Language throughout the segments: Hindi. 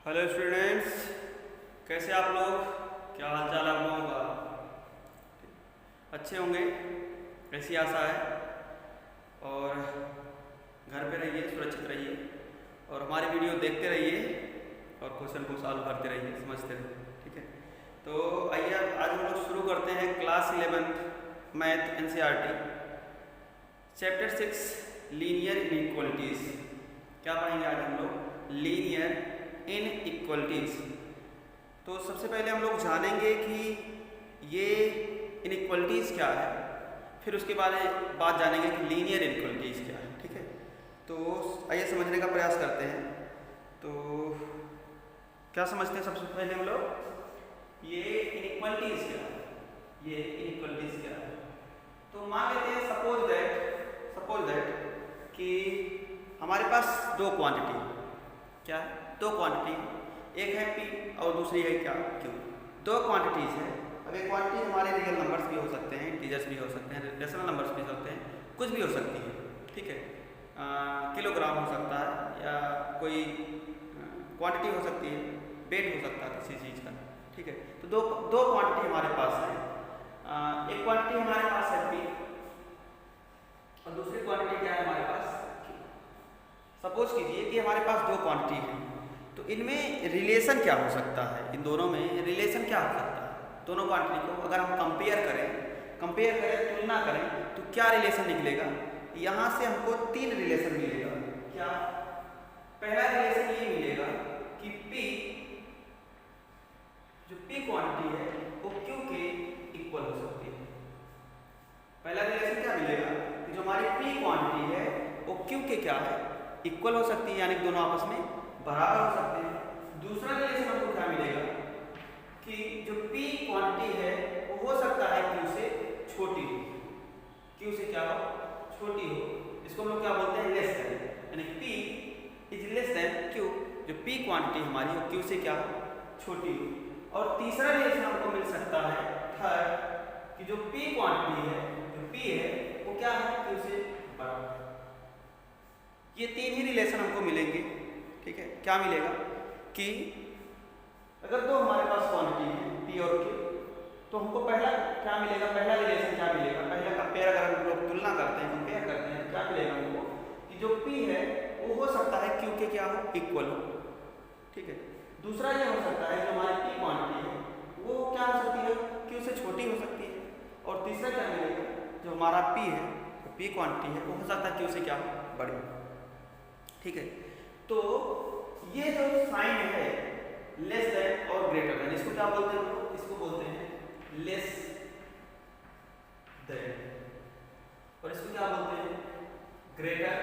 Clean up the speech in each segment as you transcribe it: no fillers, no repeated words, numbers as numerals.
हेलो स्टूडेंट्स, कैसे आप लोग? क्या हाल चाल आप लोगों का? अच्छे होंगे, ऐसी आशा है। और घर पे रहिए, सुरक्षित रहिए और हमारी वीडियो देखते रहिए और क्वेश्चन को सॉल्व करते रहिए, समझते रहिए। ठीक है, तो आइए आज हम लोग शुरू करते हैं class 11th math NCERT chapter 6 linear inequalities. क्या पढ़ेंगे आज हम लोग? Linear inequalities. तो सबसे पहले हम लोग जानेंगे कि ये इनइक्वालिटीज़ क्या है, फिर उसके बाद जानेंगे कि लीनियर इनइक्वालिटीज़ क्या है। ठीक है, तो आइए समझने का प्रयास करते हैं। तो क्या समझते हैं सबसे पहले हम लोग? ये इनइक्वालिटीज़ क्या है, ये इनइक्वालिटीज़ क्या है। तो मान लेते हैं सपोज दैट कि हमारे पास दो क्वांटिटी, क्या है? दो क्वांटिटी, एक है P और दूसरी है क्या? Q। दो क्वांटिटीज़ हैं। अब एक क्वांटिटी हमारे रियल नंबर्स भी हो सकते हैं, इंटीजर्स भी हो सकते हैं, रेशनल नंबर्स भी हो सकते हैं, कुछ भी हो सकती है। ठीक है, किलोग्राम हो सकता है या कोई क्वांटिटी हो सकती है, वेट हो सकता है किसी चीज़ का। ठीक है, तो दो क्वांटिटी हमारे पास है। एक क्वांटिटी हमारे पास है P और दूसरी क्वांटिटी क्या है हमारे पास? सपोज कीजिए कि हमारे पास दो क्वांटिटी हैं, तो इनमें रिलेशन क्या हो सकता है? इन दोनों में रिलेशन क्या हो सकता है? दोनों क्वांटिटी को अगर हम कंपेयर करें, तुलना करें, तो क्या रिलेशन निकलेगा? यहाँ से हमको तीन रिलेशन मिलेगा। क्या? पहला रिलेशन ये मिलेगा कि जो P क्वांटिटी है वो Q के इक्वल हो सकती है। पहला रिलेशन क्या मिलेगा कि जो हमारी P क्वांटिटी है वो Q के क्या है? इक्वल हो सकती है, यानी दोनों आपस में बराबर हो सकते हैं। दूसरा रिलेशन हमको क्या मिलेगा कि जो P क्वांटिटी है वो हो सकता है Q से छोटी हो। Q से क्या हो? छोटी हो। इसको हम लोग क्या बोलते हैं? लेस देन, यानी P is less then Q। जो P क्वांटिटी हमारी हो Q से क्या हो? छोटी हो। और तीसरा रिलेशन हमको मिल सकता है थर्ड, कि जो P क्वांटिटी है, जो P है वो क्या है? Q से बड़ा। ये तीन ही रिलेशन हमको मिलेंगे। ठीक है, क्या मिलेगा कि अगर दो हमारे पास क्वांटिटी है P और Q, तो हमको पहला क्या मिलेगा? पहला रिलेशन क्या मिलेगा? पहला कंपेयर, अगर हम लोग तुलना करते हैं, कंपेयर करते हैं, क्या मिलेगा हमको कि जो P है वो हो सकता है Q के क्या हो? इक्वल हो। ठीक है, दूसरा ये हो सकता है जो हमारी P क्वांटिटी है वो क्या हो सकती है? Q से छोटी हो सकती है। और तीसरा क्या मिलेगा? जो हमारा P है, जो P क्वांटिटी है वो हो सकता है Q से क्या हो? बड़ी। ठीक है, तो ये जो साइन है लेस देन और ग्रेटर देन, इसको क्या बोलते हैं? इसको बोलते हैं लेस देन, और इसको क्या बोलते हैं? Greater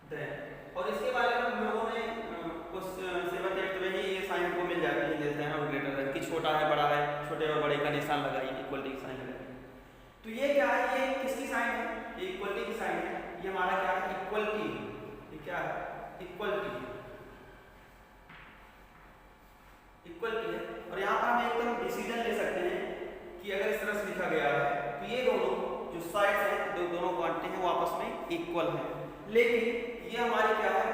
then. और इसके बारे में हम लोगों ने उस 7th 8th में ही ये साइन हमको मिल जाती है, लेस देन और ग्रेटर देन, कि छोटा है बड़ा है, छोटे और बड़े का निशान लगाइए, इक्वलिटी का साइन लगाइए। तो ये क्या है? ये किसकी साइन है? ये इक्वलिटी की साइन है। ये हमारा क्या है? इक्वलिटी। ये क्या है? इक्वलिटी है। और यहाँ पर हम एकदम डिसीजन ले सकते हैं कि अगर इस तरह से लिखा गया है तो ये दोनों जो साइड्स हैं, दोनों क्वांटिटी हैं वो आपस में इक्वल हैं, लेकिन ये हमारी क्या है?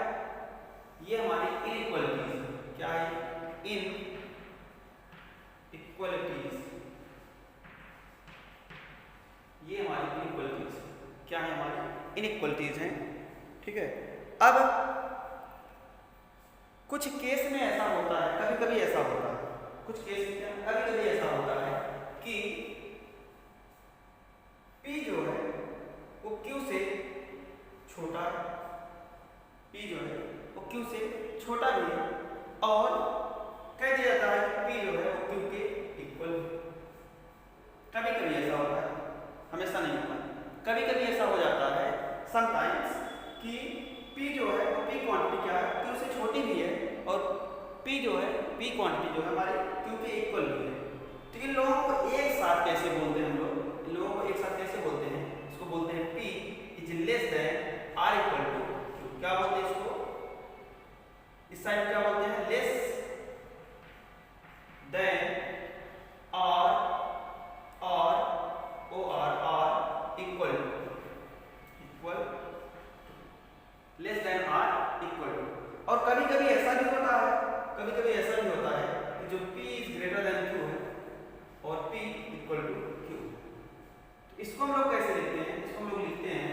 ये हमारी इनइक्वालिटीज। क्या है? इनइक्वालिटीज। ये हमारी इनइक्वालिटीज क्या है? हमारी इनइक्वालिटीज हैं। ठीक है, अब कुछ केस में ऐसा होता है, कभी कभी ऐसा होता है, कुछ केस में कभी कभी ऐसा होता है कि P जो है वो Q से छोटा, P जो है वो Q से छोटा भी है, और कह दिया जाता है कि P जो है वो Q के इक्वल। कभी कभी ऐसा होता है, हमेशा नहीं होता। कभी कभी ऐसा हो जाता है समटाइम्स कि P जो है वो P क्वांटिटी क्या है? Q से छोटी भी है, और P जो है P क्वांटिटी जो है हमारे Q के इक्वल भी है। तो इन लोगों को एक साथ कैसे बोलते हैं हम लोग? इन लोगों को एक साथ कैसे बोलते हैं? इसको बोलते हैं P is less than R equal to Q। क्या बोलते हैं इसको? इस साइड क्या बोलते हैं? Less than R equal less than R equal to. इसको हम लोग कैसे लिखते हैं? इसको हम लोग लिखते हैं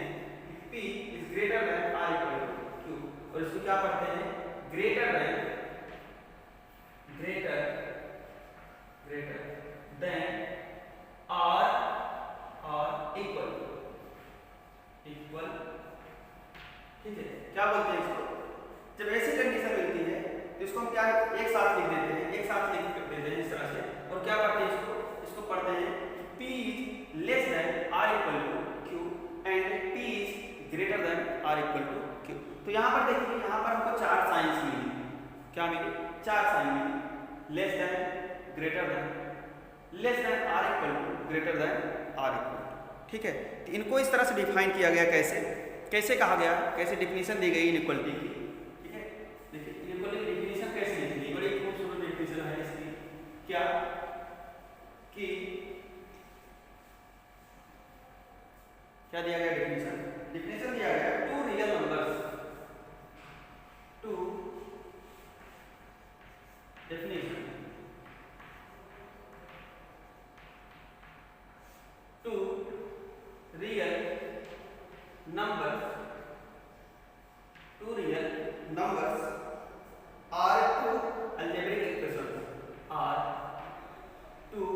P is greater than R equal to Q, और इसको क्या पढ़ते हैं? ग्रेटर देन R और इक्वल, ठीक है। क्या बोलते हैं इसको? जब ऐसी कंडीशन मिलती है तो इसको हम क्या एक साथ लिख देते हैं, इस तरह से, और क्या पढ़ते हैं इसको पढ़ते हैं P is less than R equal to Q and P is greater than R equal to Q। तो यहाँ पर देखिए, यहाँ पर हमको चार साइंस मिली। क्या मिली? चार साइन मिली। Less than, greater than, less than R equal to, greater than R equal to. ठीक है, तो इनको इस तरह से डिफाइन किया गया। कैसे कहा गया, कैसे डिफिनीशन दी गई इनइक्वालिटी की। ठीक है, देखिए इनइक्वालिटी की डिफिनीशन कैसे लिखी गई, बड़ी खूबसूरत डिफिनीशन है इसकी। क्या कि क्या दिया गया डिफिनीशन दिया गया to real numbers, to definition to real numbers are two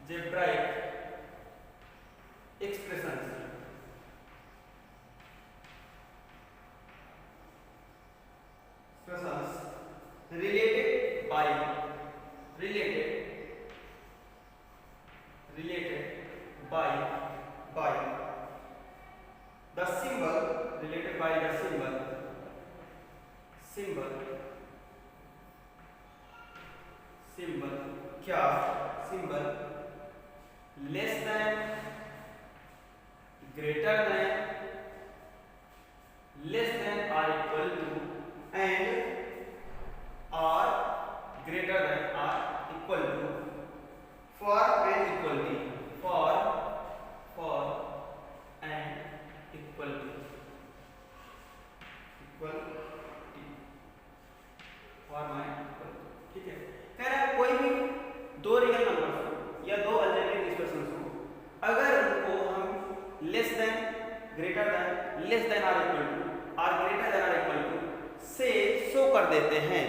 algebraic expressions, related by the symbol, related by the symbol क्या symbol less than, greater than, less than or equal to, and or greater than or equal to for and equality, for and equality, for my equality। ठीक है, कह रहा है कोई भी दो रियल नंबर हो या दो अलजेब्रिक एक्सप्रेशंस हो, अगर उनको हम less than, greater than, less then और इक्वल टू, और ग्रेटर देन और इक्वल टू से शो कर देते हैं,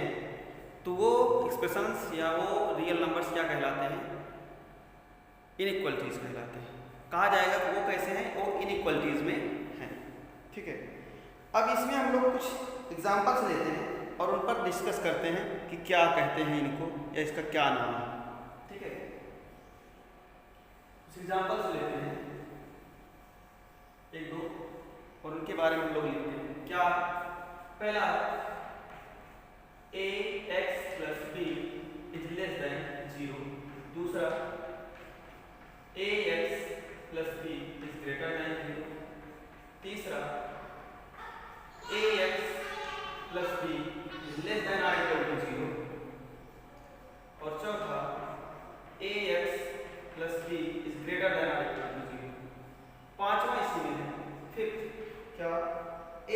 तो वो एक्सप्रेशंस या वो रियल नंबर्स क्या कहलाते हैं? इनइक्वलिटीज कहलाते हैं। कहा जाएगा कि वो कैसे हैं? वो इनइक्वलिटीज में हैं। ठीक है, अब इसमें हम लोग कुछ एग्जांपल्स लेते हैं और उन पर डिस्कस करते हैं कि क्या कहते हैं इनको, या इसका क्या नाम है। ठीक है, कुछ एग्जांपल्स लेते हैं, एक दो, और उनके बारे में हम लोग लिखते हैं। क्या? पहला ax plus b is less than 0। दूसरा ax plus b is greater than 0। तीसरा ax plus b is less than or equal to 0। और चौथा ax plus b is greater than or equal to 0। पांचवा इसमें है फिफ्थ, क्या?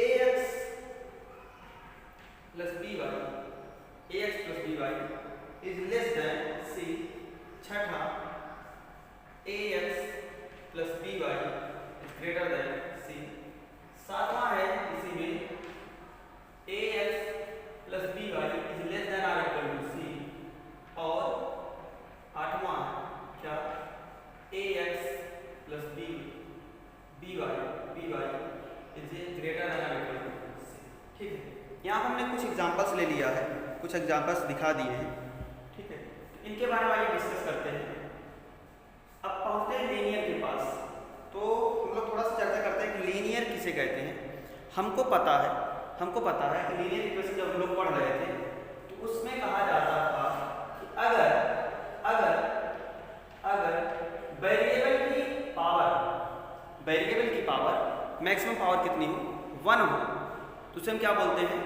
ax plus by is less than c। छठा ax plus by is greater than c। सातवां है इसी में ax plus by is less than or equal to c। और आठवां क्या? ax plus by is greater than or equal to c। ठीक है, यहाँ हमने कुछ एग्जांपल्स ले लिया है, कुछ एग्जांपल्स दिखा दिए हैं। ठीक है, इनके बारे में आइए डिस्कस करते हैं। अब पहुँचते हैं लीनियर के पास। तो हम लोग थोड़ा सा चर्चा करते हैं कि लीनियर किसे कहते हैं। हमको पता है कि लीनियर इक्वेशन जब हम लोग पढ़ रहे थे तो उसमें कहा जाता था कि अगर वेरिएबल की पावर मैक्सिमम पावर कितनी हो? 1 हो, तो उसे हम क्या बोलते हैं?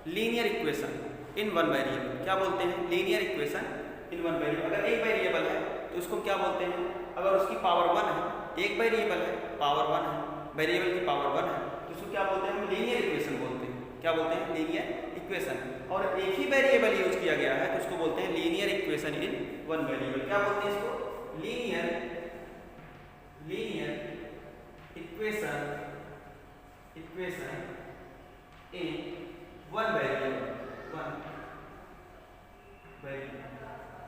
Linear equation in one variable. क्या बोलते हैं? Linear equation in one variable. अगर एक वेरिएबल है तो उसको क्या बोलते हैं? अगर उसकी पावर 1 है, एक वेरिएबल है, पावर 1 है, वेरिएबल की पावर 1 है, तो उसको क्या बोलते हैं? हम लीनियर इक्वेशन बोलते हैं। क्या बोलते हैं? Linear equation. और एक ही वेरिएबल यूज किया गया है तो उसको बोलते हैं linear equation in one variable. क्या बोलते हैं इसको? Linear equation in one variable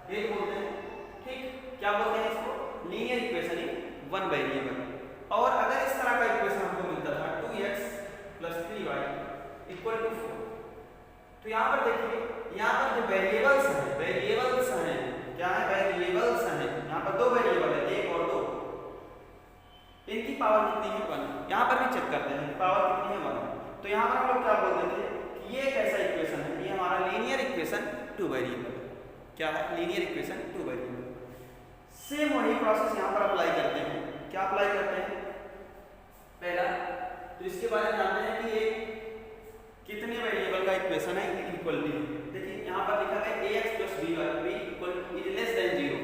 ये बोलते हैं, ठीक। क्या बोलते हैं इसको? Linear equation in one variable. और अगर इस तरह का इक्वेशन हमको मिलता था 2x + 3y = 4, तो यहाँ पर देखिए, यहाँ पर जो वेरिएबल्स हैं क्या है? वेरिएबल्स हैं। यहाँ पर दो वेरिएबल है, 1 और 2। इनकी पावर कितनी है? 1। यहाँ पर भी चेक करते हैं पावर कितनी है? 1। तो यहाँ पर हम लोग क्या बोलते थे कि ये एक ऐसा इक्वेशन है, ये हमारा लीनियर इक्वेशन 2 वेरिएबल। क्या है? Linear equation 2 variable. सेम वही प्रोसेस यहाँ पर अप्लाई करते हैं। क्या अप्लाई करते हैं? पहला तो इसके बारे में जानते हैं कि ये कितने वेरिएबल का इक्वेशन है, इक्वलिटी। देखिए यहाँ पर लिखा है ax + b = 0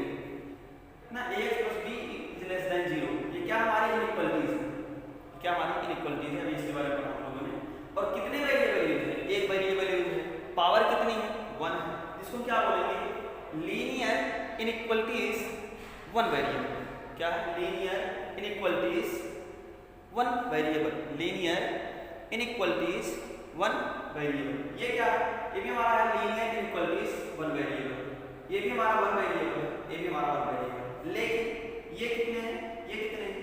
ना, ax + b = 0। ये क्या हमारी इनइक्वलिटीज है? क्या हमारी इनइक्वलिटीज है? अभी इसके बारे में पढ़ा हम लोगों ने। और कितने वेरिएबल यूज है? एक वेरिएबल यूज है। पावर कितनी है? 1 है। जिसको क्या बोलेंगे? Linear inequalities 1 variable. क्या है? Linear inequalities 1 variable. Linear inequalities 1 variable. ये क्या है? ये भी हमारा है लीनियर इनइक्वलिटीज 1 वेरिएबल। ये भी हमारा 1 वेरिएबल है, ये भी हमारा 1 वेरिएबल। लेकिन ये कितने हैं? ये कितने हैं?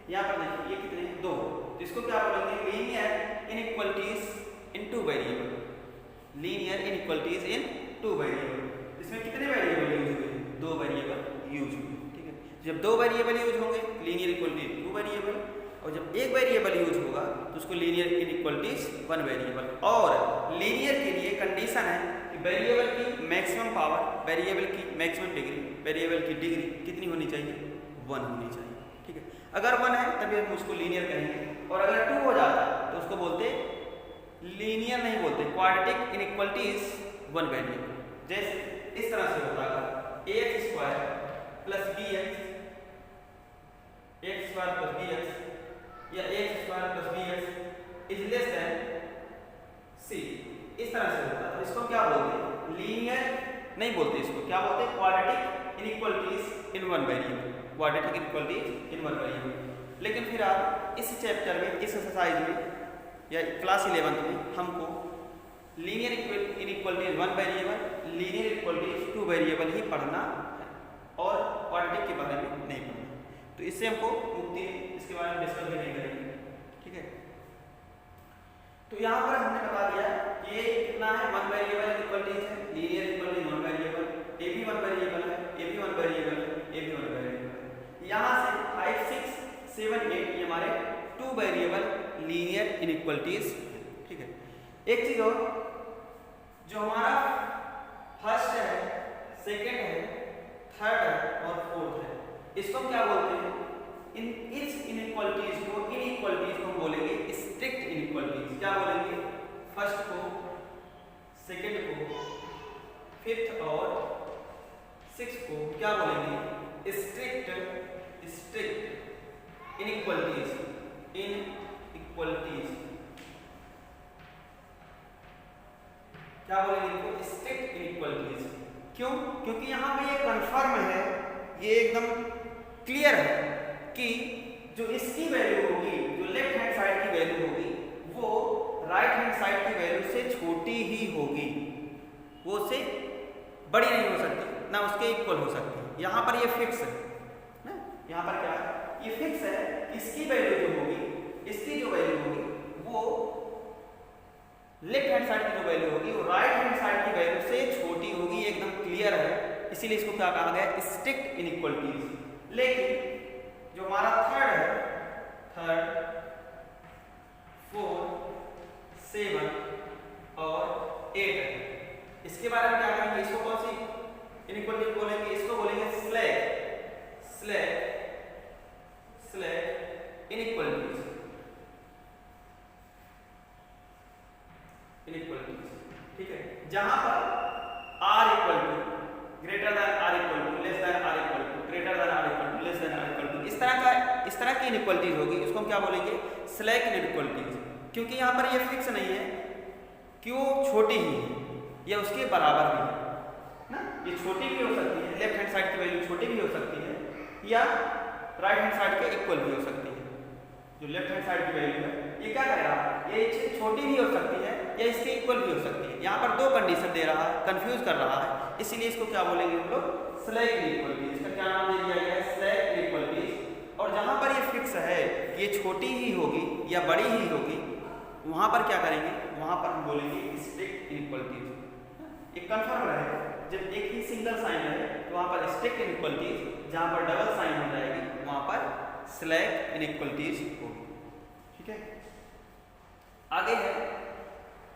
यहाँ पर देखिए, ये कितने हैं? 2। तो इसको क्या बोलेंगे? लीनियर इनइक्वलिटीज इन 2 वेरिएबल। लीनियर इनइक्वलिटीज इन 2 वेरिएबल। इसमें कितने वेरिएबल यूज हुए? 2 वेरिएबल यूज हुए। ठीक है, जब 2 वेरिएबल यूज होंगे लीनियर इक्वलिटी 2 वेरिएबल, और जब एक वेरिएबल यूज होगा तो उसको लीनियर इनइक्वलिटीज 1 वेरिएबल। और लीनियर के लिए कंडीशन है कि वेरिएबल की मैक्सिमम पावर, वेरिएबल की मैक्सिमम डिग्री, वेरिएबल की डिग्री कितनी होनी चाहिए? 1 होनी चाहिए। ठीक है, अगर 1 है तभी हम उसको लीनियर कहेंगे, और अगर 2 हो जाता है तो उसको बोलते लीनियर नहीं बोलते, क्वाड्रेटिक इनइक्वलिटीज 1 वेरिएबल। जैसे इस तरह से होता है ax² + bx, x² + bx या ax² + bx > c। इस तरह से होता है। इसको क्या बोलते हैं? लीनियर नहीं बोलते, इसको क्या बोलते हैं? क्वाड्रेटिक इनइक्वलिटीज इन 1 वेरिएबल। क्वाड्रेटिक इनइक्वलिटीज इन 1 वेरिएबल। लेकिन फिर आप इस चैप्टर में, इस एक्सरसाइज में या क्लास 11th में हमको linear inequalities 1 variable, linear equalities 2 variable ही पढ़ना है, और क्वाड्रेटिक के बारे में नहीं पढ़ना। तो इससे हमको मुक्ति है, इसके बारे में डिस्कस भी नहीं करेंगे। ठीक है, तो यहाँ पर हमने बता दिया कि ये कितना है? 1 वेरिएबल इक्वलिटीज है, लीनियर इक्वलिटीज 1 वेरिएबल, ये भी 1 वेरिएबल है, ये भी 1 वेरिएबल है, ये भी 1 वेरिएबल है। यहाँ से 5, 6, 7, 8 ये हमारे 2 वेरिएबल लीनियर इनइक्वलिटीज। ठीक है, एक चीज और, जो हमारा फर्स्ट है, सेकंड है, थर्ड है और फोर्थ है, इसको क्या बोलते हैं? इस इनइक्वलिटीज को हम बोलेंगे स्ट्रिक्ट इनइक्वलिटीज। क्या बोलेंगे? फर्स्ट को, सेकंड को, फिफ्थ और सिक्स्थ को क्या बोलेंगे? Strict inequalities. क्या बोलेंगे इनको? Strict inequalities. क्यों? क्योंकि यहाँ पे ये कंफर्म है, ये एकदम क्लियर है कि जो इसकी वैल्यू होगी, जो लेफ्ट हैंड साइड की वैल्यू होगी, वो राइट हैंड साइड की वैल्यू से छोटी ही होगी, वो उससे बड़ी नहीं हो सकती, ना उसके इक्वल हो सकती। यहाँ पर ये फिक्स है ना, यहाँ पर क्या है? ये फिक्स है, इसकी वैल्यू जो होगी, इसकी जो वैल्यू होगी वो लेफ्ट हैंड साइड की जो वैल्यू होगी वो राइट हैंड साइड की वैल्यू से छोटी होगी, एकदम क्लियर है। इसीलिए इसको क्या कहा गया? Strict inequalities. लेकिन जो हमारा थर्ड है, 4, 7 और 8 है, इसके बारे में क्या करेंगे? इसको कौन सी इनइक्वलिटी बोलेंगे? इसको बोलेंगे स्लैक इनइक्वलिटीज। ठीक है, जहां पर r = greater than r = less than r = greater than r = less than r = इस तरह की इनइक्वलिटीज होगी, इसको हम क्या बोलेंगे? Slack inequalities. क्योंकि यहाँ पर ये फिक्स नहीं है कि वो छोटी ही है या उसके बराबर भी है ना, ये छोटी भी हो सकती है, लेफ्ट हैंड साइड की वैल्यू छोटी भी हो सकती है, या राइट हैंड साइड के इक्वल भी हो सकती है। जो लेफ्ट हैंड साइड की वैल्यू है, ये क्या करेगा, ये छोटी भी हो सकती है या इसके इक्वल भी हो सकती है। यहाँ पर दो कंडीशन दे रहा है, कंफ्यूज कर रहा है, इसीलिए इसको क्या बोलेंगे हम लोग, स्लैक इनइक्वलिटीज। इसका क्या नाम दे दिया गया है, स्लैक इनइक्वलिटीज। और जहाँ पर ये फिक्स है ये छोटी ही होगी या बड़ी ही होगी, वहाँ पर क्या करेंगे, वहाँ पर हम बोलेंगे स्ट्रिक्ट इनइक्वलिटीज। एक कंफर्म रहेगा, जब एक ही सिंगल साइन है तो वहाँ पर स्ट्रिक्ट इनइक्वलिटीज, जहाँ पर डबल साइन हो जाएगी वहाँ पर स्लैक इनइक्वलिटीज होगी। ठीक है, आगे है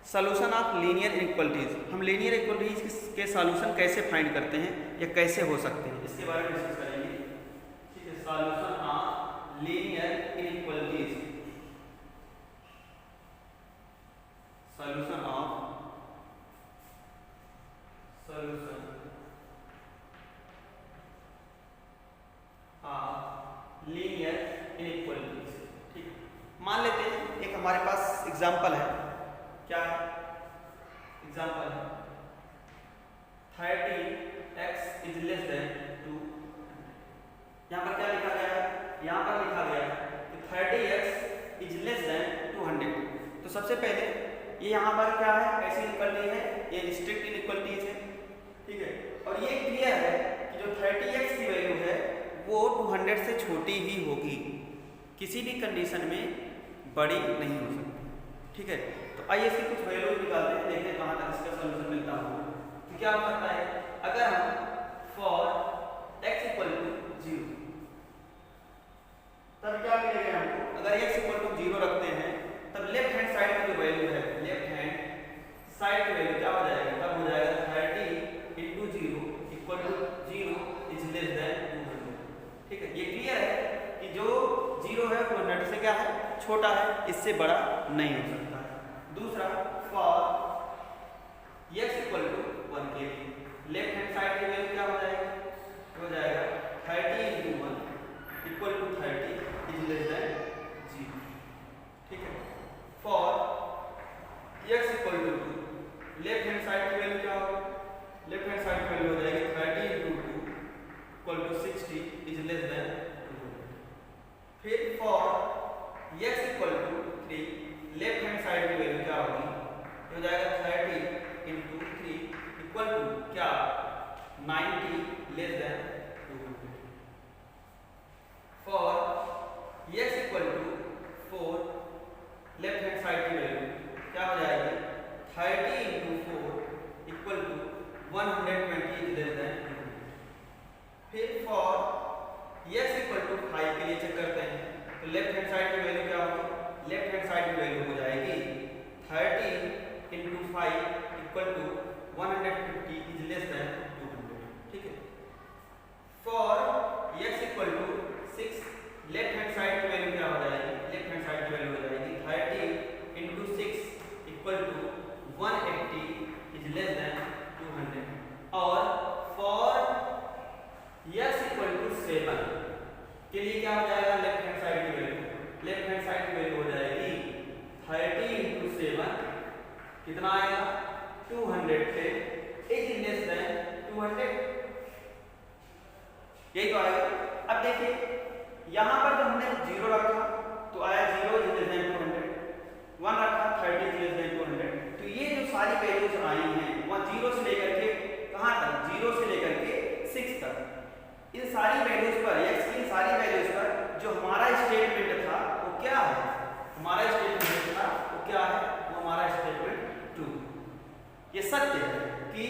सॉल्यूशन ऑफ लीनियर इनइक्वलिटीज। हम लीनियर इक्वलिटीज के सॉल्यूशन कैसे फाइंड करते हैं या कैसे हो सकते हैं, इसके बारे में डिस्कस करेंगे। ठीक है, solution of linear inequalities, solution of linear inequalities. ठीक, मान लेते हैं एक हमारे पास एग्जांपल है, क्या है एग्जांपल है 30x इज लेस देन 2। यहाँ पर क्या लिखा गया है, यहाँ पर लिखा गया है कि 30x इज लेस देन 200। तो सबसे पहले ये यहाँ पर क्या है, ऐसी इनइक्वलिटी है, ये स्ट्रिक्ट इनइक्वलिटीज है। ठीक है, और ये क्लियर है कि जो 30x की वैल्यू है वो 200 से छोटी ही होगी, किसी भी कंडीशन में बड़ी नहीं हो सकती। ठीक है, तो आइए इसकी कुछ वैल्यू निकालते हैं, देखते हैं कहाँ तक इसका सॉल्यूशन मिलता है। तो क्या हो सकता है, अगर हम फॉर x इक्वल टू 0, तब क्या मिलेगा हमको, अगर x इक्वल टू 0 रखते हैं तब लेफ्ट हैंड साइड की जो वैल्यू है, लेफ्ट हैंड साइड की वैल्यू क्या हो जाएगी, तब हो जाएगा 30 into 0 equal to 0 is less than 200। ठीक है, ये क्लियर है कि जो 0 है वो 100 से क्या है, छोटा है, इससे बड़ा नहीं हो सकता है। दूसरा, फॉर x इक्वल टू 1 के लिए लेफ्ट हैंड साइड की वैल्यू क्या हो जाएगी, हो जाएगा 30 into 1 equal to 30 is less than 0। ठीक है, for x equal to 2 left hand side की वैल्यू क्या होगी, लेफ्ट हैंड साइड की वैल्यू हो जाएगी 30 into 2 equal to 60 is less than 200। फिर for x equal to 3 left hand side की वैल्यू क्या होगी, हो जाएगा 30 इंटू 3 इक्वल टू क्या 90 less than 200। For x equal to 4 left hand side की वैल्यू क्या हो जाएगी, 30 into 4 equal to 120 less than 200। फिर फॉर x इक्वल टू 5 के लिए चेक करते हैं, तो लेफ्ट हैंड साइड की वैल्यू क्या होगी, लेफ्ट हैंड साइड की वैल्यू हो जाएगी 30 into 5 equal to 150 is less than 200। ठीक है, for x equal to 6 left hand side की वैल्यू क्या हो जाएगी, लेफ्ट हैंड साइड की वैल्यू हो जाएगी 30 into 6 equal to 180 is less than 200। और फॉर x इक्वल टू 7 के लिए क्या हो जाएगा, लेफ्ट हैंड साइड की वैल्यू, लेफ्ट हैंड साइड की वैल्यू हो जाएगी 30 इंटू 7 कितना आएगा, 210 इज लेस देन 200। यही तो आएगा। अब देखिए यहाँ पर जब हमने 0 रखा तो आया 0 इज लेस देन 200, 1 रखा 30 इज लेस देन 200। तो ये जो सारी वैल्यूज आई हैं वहाँ 0 से लेकर के कहाँ तक, 0 से लेकर के 6 तक, इन सारी वैल्यूज पर, x की सारी वैल्यूज पर जो हमारा स्टेटमेंट था वो क्या है, हमारा स्टेटमेंट था वो क्या है, वो हमारा स्टेटमेंट 2। ये सत्य है कि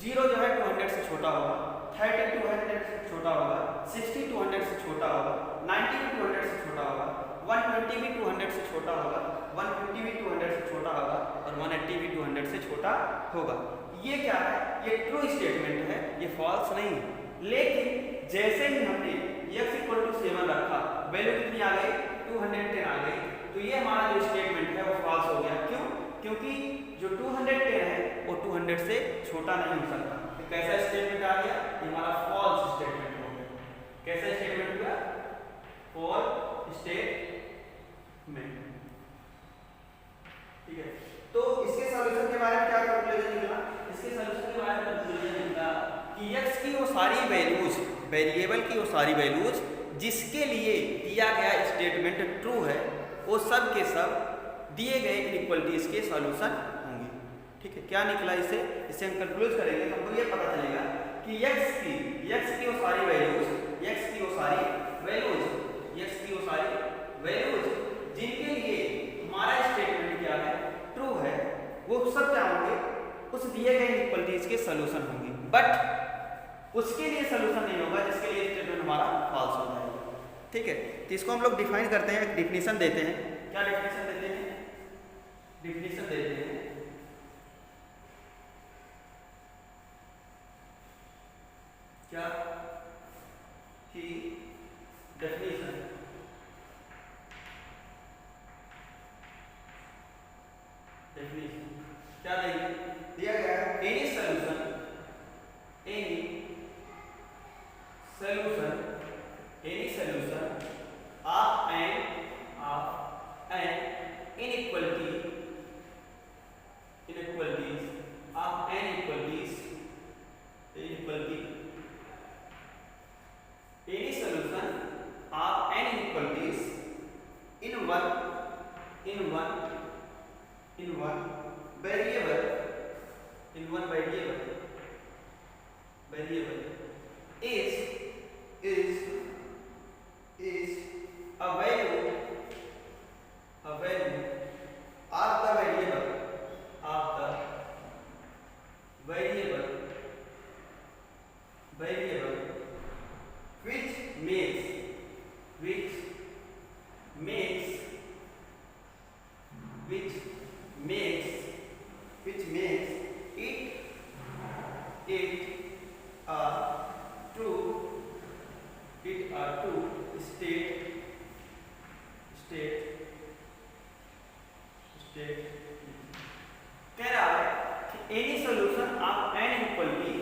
0 जो है 200 से छोटा होगा, 30 200 से छोटा होगा, 60 200 से छोटा होगा, 90 भी 200 से छोटा होगा, 120 भी 200 से छोटा होगा, 150 भी 200 से छोटा होगा और 180 भी 200 से छोटा होगा। ये क्या है, ये ट्रू स्टेटमेंट है, ये फॉल्स नहीं है। लेकिन जैसे ही हमने x इक्वल टू 7 रखा, वैल्यू कितनी आ गई, 210 आ गई, तो ये हमारा जो स्टेटमेंट है वो फॉल्स हो गया। क्यों, क्योंकि जो 210 है वो 200 से छोटा नहीं हो सकता। तो कैसा स्टेटमेंट आ गया, ये हमारा फॉल्स स्टेटमेंट हो गया। कैसा स्टेटमेंट हुआ, फॉल्स स्टेटमेंट। ठीक है, तो इसके सॉल्यूशन के बारे में क्या कंक्लूजन निकला, इसके सॉल्यूशन के बारे में कंक्लूजन निकला कि x की वो सारी वैल्यूज, वेरिएबल की वो सारी वैल्यूज जिसके लिए दिया गया स्टेटमेंट स्टेटमेंट ट्रू है वो सब के सब दिए गए इनइक्वलिटीज के सॉल्यूशन होंगे। ठीक है, क्या निकला इससे हम कंक्लूड करेंगे तो हमको ये पता चलेगा कि x की वो सारी वैल्यूज जिनके लिए हमारा स्टेटमेंट क्या है ट्रू है वो सब क्या होंगे उस दिए गए इनइक्वलिटीज के सॉल्यूशन होंगे, बट उसके लिए सॉल्यूशन नहीं होगा जिसके लिए स्टेटमेंट हमारा फॉल्स हो जाएगा। ठीक है, तो इसको हम लोग डिफाइन करते हैं, एक डिफिनेशन देते हैं। क्या डिफिनेशन देते हैं? डिफिनेशन देते हैं क्या कि डेफिनेशन क्या देंगे? दिया गया है any solution of an inequalities any solution of n inequalities in one variable is a value of the variable which makes it a true state कह रहा है कि any solution of an equality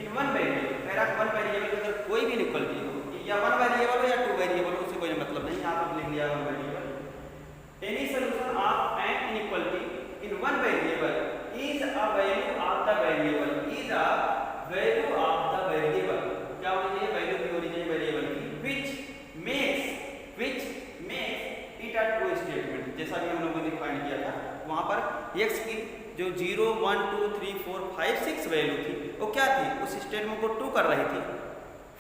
in one variable, कह रहा है वन वेरिएबल के अंदर कोई भी इक्वलिटी हो या वन वेरिएबल हो या टू वेरिएबल हो उससे कोई मतलब नहीं, यहाँ पर लिख लिया one variable. Any solution of an inequality in one variable is a value of the variable क्या होनी चाहिए? वैल्यू की होनी चाहिए वेरिएबल की which makes it a true statement। जैसा कि हम लोगों ने डिफाइन किया था वहां पर x की जो 0 1 2 3 4 5 6 वैल्यू थी वो क्या थी? उस स्टेटमेंट को ट्रू कर रही थी,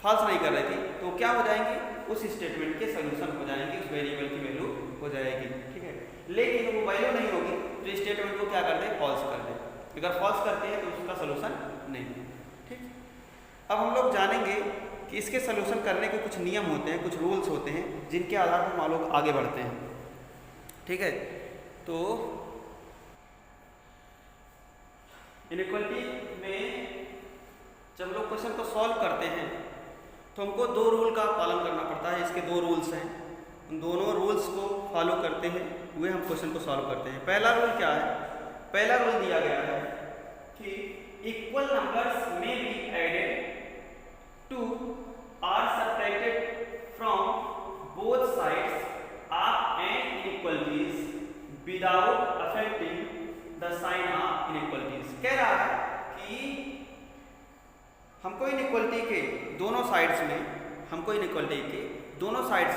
फॉल्स नहीं कर रही थी, तो क्या हो जाएंगे? उस स्टेटमेंट के सॉल्यूशन हो जाएंगे, उस वेरिएबल की वैल्यू हो जाएगी। ठीक है, लेकिन वो वैल्यू नहीं होगी तो स्टेटमेंट को क्या कर दे? फॉल्स कर दे। अगर फॉल्स करते हैं तो उसका सॉल्यूशन नहीं। ठीक, अब हम लोग जानेंगे कि इसके सॉल्यूशन करने के कुछ नियम होते हैं, कुछ रूल्स होते हैं जिनके आधार पर हम लोग आगे बढ़ते हैं। ठीक है, तो इनइक्वालिटी में जब लोग क्वेश्चन को सॉल्व करते हैं तो हमको दो रूल का पालन करना पड़ता है। इसके दो रूल्स हैं, उन दोनों रूल्स को फॉलो करते हैं हुए हम क्वेश्चन को सॉल्व करते हैं। पहला रूल क्या है? पहला रूल दिया गया है कि इक्वल नंबर्स में be added to or subtracted from both sides of an inequalities without affecting the sign of inequalities. कह रहा है कि हमको इनइक्वालिटी के दोनों साइड्स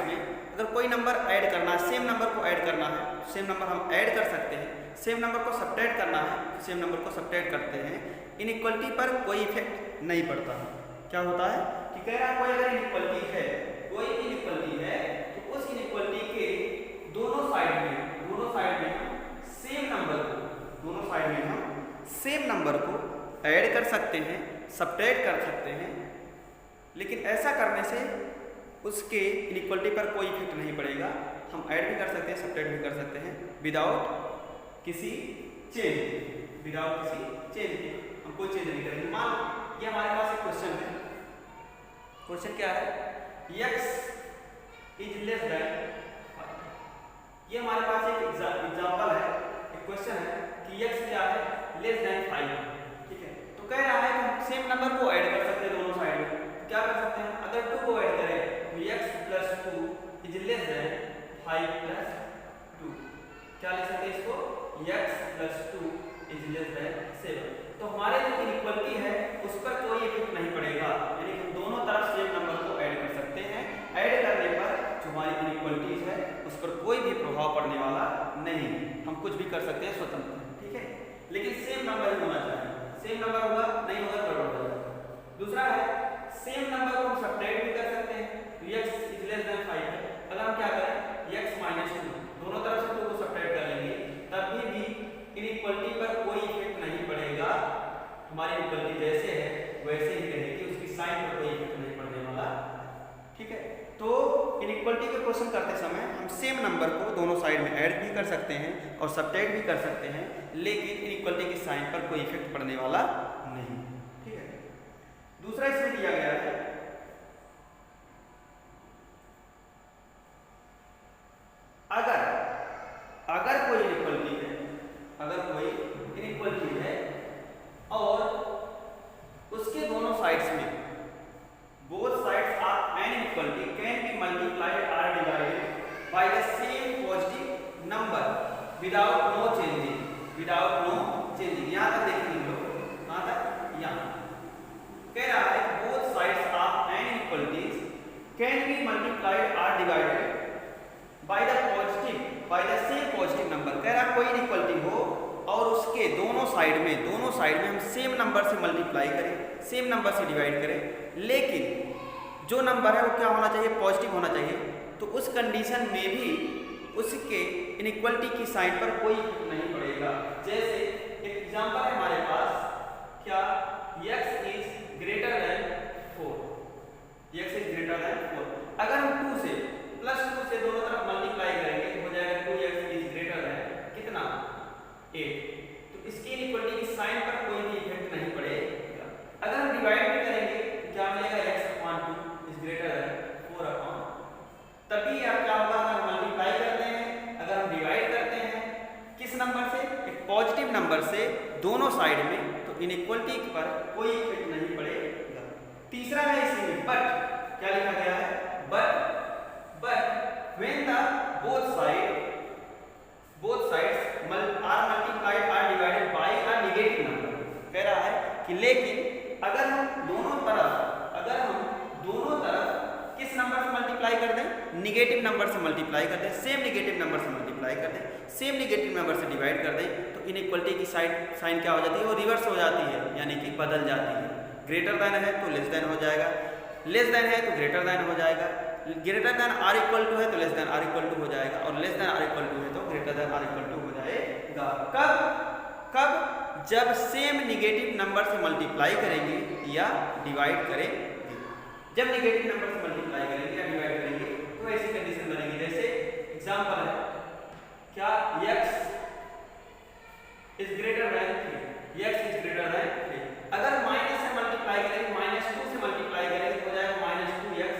में अगर कोई नंबर ऐड करना है, सेम नंबर को ऐड करना है, सेम नंबर हम ऐड कर सकते हैं, सेम नंबर को सब्ट्रैक्ट करना है, सेम नंबर को सब्ट्रैक्ट करते हैं, इनइक्वालिटी पर कोई इफेक्ट नहीं पड़ता है। क्या होता है कि कह रहा है कोई अगर इनइक्वालिटी है तो उस इनइक्वालिटी के दोनों साइड में हम सेम नंबर को ऐड कर सकते हैं, सब्ट्रैक्ट कर सकते हैं, लेकिन ऐसा करने से उसके इनइक्वालिटी पर कोई इफेक्ट नहीं पड़ेगा। हम ऐड भी कर सकते हैं, सब्ट्रैक्ट भी कर सकते हैं विदाउट किसी चेंज के हम कोई चेंज नहीं करेंगे। मान ये हमारे पास एक क्वेश्चन है, क्वेश्चन क्या है? x इज लेस देन, ये हमारे पास एक एग्जांपल है, एक क्वेश्चन है कि x क्या है? Less than 5। ठीक है, तो कह रहा है कि हम सेम नंबर को ऐड कर सकते हैं दोनों साइड में। क्या कर सकते हैं? अगर 2 को ऐड करें तो x plus 2 is less then 5 plus 2। क्या लिख सकते हैं इसको? x plus 2 is less then 7। तो हमारे जो इनइक्वालिटी है उस पर कोई इफेक्ट नहीं पड़ेगा, यानी हम दोनों तरफ सेम नंबर को ऐड कर सकते हैं। ऐड करने पर जो हमारी इनइक्वालिटीज है उस पर कोई भी प्रभाव पड़ने वाला नहीं, हम कुछ भी कर सकते हैं स्वतंत्र, ठीक है। लेकिन सेम नंबर ही होना चाहिए, सेम नंबर होगा नहीं होगा गड़बड़ हो जाएगा। दूसरा है सेम नंबर को हम सब्ट्रैक्ट भी कर सकते हैं, तो x इज लेस देन 5 है, अगर हम क्या करें x माइनस 2 दोनों तरफ से 2 को सब्ट्रैक्ट कर लेंगे, तब भी इनइक्वालिटी पर कोई इफेक्ट नहीं पड़ेगा, हमारी इक्वालिटी जैसे है वैसे ही रहेगी, उसकी साइन पर कोई इफेक्ट नहीं पड़ने वाला, ठीक है। तो इनइक्वालिटी के क्वेश्चन करते समय हम सेम नंबर को दोनों साइड में ऐड भी कर सकते हैं और सब्ट्रैक्ट भी कर सकते हैं, लेकिन इनइक्वालिटी की साइन पर कोई इफेक्ट पड़ने वाला नहीं, ठीक है। दूसरा इसमें दिया गया है अगर कोई इनइक्वालिटी है, अगर कोई इनइक्वालिटी है और उसके दोनों साइड्स में both sides of an equality can be multiplied or divided by the same positive number without no changing, यहाँ तक देखिए हम लोग, कहाँ तक, यहाँ कह रहा है both sides of an equalities can be multiplied or divided by the same positive number, कह रहा कोई इनइक्वालिटी हो और उसके दोनों साइड में हम सेम नंबर से मल्टीप्लाई करें, सेम नंबर से डिवाइड करें, लेकिन जो नंबर है वो क्या होना चाहिए, पॉजिटिव होना चाहिए, तो उस कंडीशन में भी उसके इनइक्वालिटी की साइन पर कोई नहीं पड़ेगा। जैसे एक एग्जांपल है हमारे पास, क्या x इज ग्रेटर देन 4, अगर हम 2 से प्लस 2 से दोनों तरफ मल्टीप्लाई करेंगे तो हो जाएगा 2x इज ग्रेटर देन कितना, 8, तो इसकी इनइक्वालिटी की साइन पर कोई भी इफेक्ट नहीं पड़ेगा। अगर हम डिवाइड भी करेंगे तो क्या मिलेगा, x/2 इज ग्रेटर देन 4/, तभी आप क्या होगा, अगर हम मल्टीप्लाई करते हैं, अगर हम डिवाइड करते हैं किस नंबर से, एक पॉजिटिव नंबर से दोनों साइड में, तो इनइक्वालिटी पर कोई इफेक्ट नहीं पड़ेगा। तीसरा है इसमें बट, क्या लिखा गया है, but when the both sides are multiplied or divided by a negative number, कह रहा है कि लेकिन अगर हम दोनों तरफ किस नंबर से मल्टीप्लाई कर दें, निगेटिव नंबर से मल्टीप्लाई कर दें, सेम निगेटिव नंबर से मल्टीप्लाई कर दें, सेम निगेटिव नंबर से डिवाइड कर दें, तो इनइक्वालिटी की साइन क्या हो जाती है, वो रिवर्स हो जाती है, यानी कि बदल जाती है। ग्रेटर देन है तो लेस देन हो जाएगा, लेस देन है तो ग्रेटर देन हो जाएगा, greater than or equal to है तो less than or equal to हो जाएगा, और less than or equal to है तो greater than or equal to हो जाएगा। कब जब सेम निगेटिव नंबर से मल्टीप्लाई करेंगे या डिवाइड करेंगे, जब निगेटिव नंबर से मल्टीप्लाई करेंगे या डिवाइड करेंगे तो ऐसी कंडीशन बनेगी। जैसे एग्जांपल है, क्या x इज ग्रेटर देन 3, अगर माइनस से मल्टीप्लाई करेंगे, -2 से मल्टीप्लाई करेंगे तो हो जाएगा -2x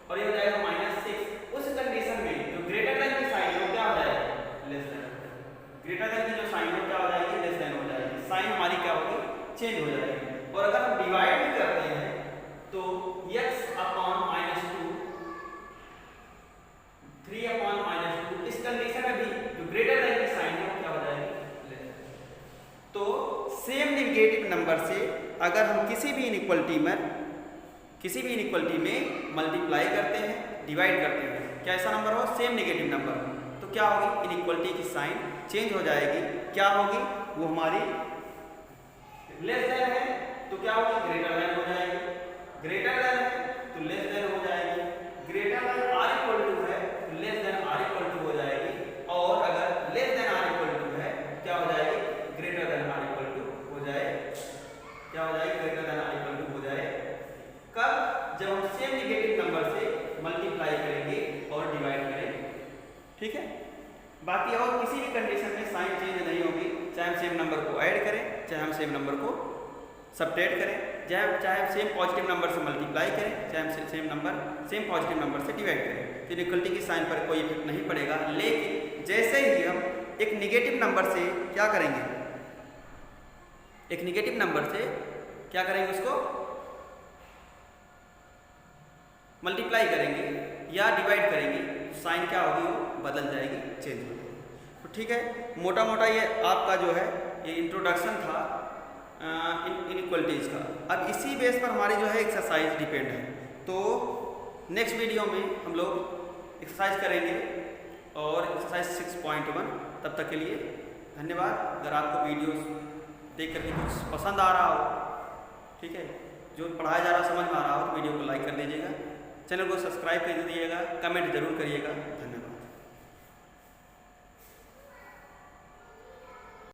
और ये हो जाएगा -6। उस कंडीशन में जो ग्रेटर देन की साइन है क्या हो जाएगा, लेस देन, ग्रेटर देन की जो साइन है क्या हो जाएगी, लेस देन हो जाएगी, साइन हमारी क्या होगी, चेंज हो जाएगी। और अगर हम डिवाइड भी करते हैं तो x/-2 3/-2, इस कंडीशन में भी जो ग्रेटर देन की साइन है वो क्या हो जाएगी, लेस देन। तो सेम निगेटिव नंबर से अगर हम किसी भी इनइक्वालिटी में मल्टीप्लाई करते हैं, डिवाइड करते हैं, क्या ऐसा नंबर हो, सेम निगेटिव नंबर, तो क्या होगी, इनइक्वालिटी की साइन चेंज हो जाएगी। क्या होगी, वो हमारी लेस देन है तो क्या होगी, ग्रेटर देन हो जाएगी, ग्रेटर देन है तो लेस देन हो जाएगी, greater than or equal to है तो less than or equal to हो जाएगी, और अगर less than or equal to है क्या हो जाएगी, greater than or equal to हो जाए, क्या हो जाएगी, greater than or equal to हो जाए। कब, जब हम सेम निगेटिव नंबर से मल्टीप्लाई करेंगे और डिवाइड करेंगे, ठीक है। बाकी और किसी भी कंडीशन में साइन चेंज नहीं होगी, चाहे हम सेम नंबर को ऐड करें, चाहे हम सेम नंबर को सब्ट्रैक्ट करें, चाहे हम सेम पॉजिटिव नंबर से मल्टीप्लाई करें, चाहे हम सेम पॉजिटिव नंबर से डिवाइड करें, तो इनइक्वालिटी की साइन पर कोई इफेक्ट नहीं पड़ेगा। लेकिन जैसे ही हम एक निगेटिव नंबर से क्या करेंगे, एक निगेटिव नंबर से क्या करेंगे, उसको मल्टीप्लाई करेंगे या डिवाइड करेंगे, साइन क्या होगी, वो बदल जाएगी, चेंज हो जाएगी। तो ठीक है, मोटा मोटा ये आपका जो है ये इंट्रोडक्शन था इनइक्वालिटीज़ का। अब इसी बेस पर हमारी जो है एक्सरसाइज डिपेंड है। तो नेक्स्ट वीडियो में हम लोग एक्सरसाइज करेंगे और एक्सरसाइज 6.1। तब तक के लिए धन्यवाद। अगर आपको वीडियोस देख करके कुछ पसंद आ रहा हो, ठीक है, जो पढ़ाया जा रहा समझ में आ रहा हो तो वीडियो को लाइक कर दीजिएगा, चैनल को सब्सक्राइब कर दीजिएगा, कमेंट जरूर करिएगा। धन्यवाद।